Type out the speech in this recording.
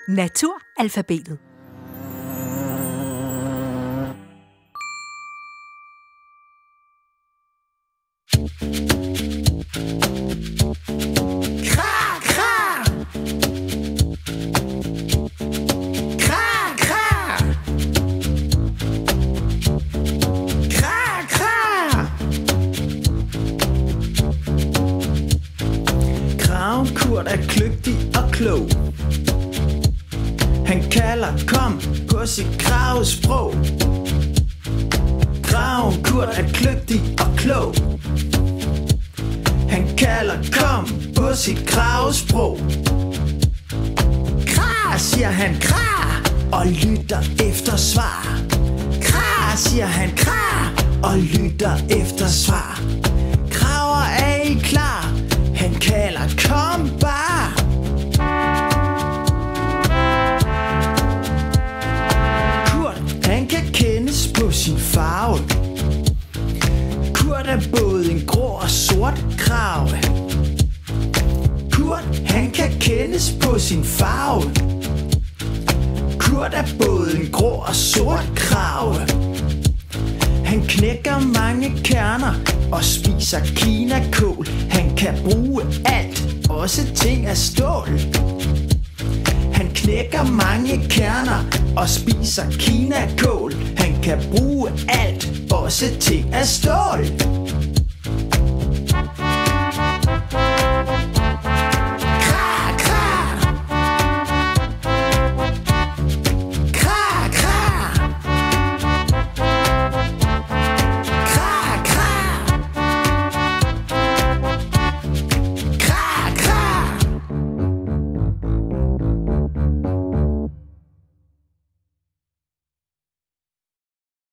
Naturalfabetet. Kurt er kløgtig og klog. Han kalder kom på sit kravesprog. Graven Kurt er kløgtig og klog. Han kalder kom på sit kravesprog. Kra, siger han kra, og lytter efter svar. Kra, siger han kra, og lytter efter svar. Kraver, er I klar? Han kalder kom bare. Kurt, han kan kendes på sin farve. Kurt er både en grå og sort krave. Kurt, han kan kendes på sin farve. Kurt er både en grå og sort krave. Han knækker mange kerner og spiser kinakål. Han kan bruge alt, også ting af stål. Han knækker mange kerner og spiser kinakål. Han kan bruge alt, også ting af stål.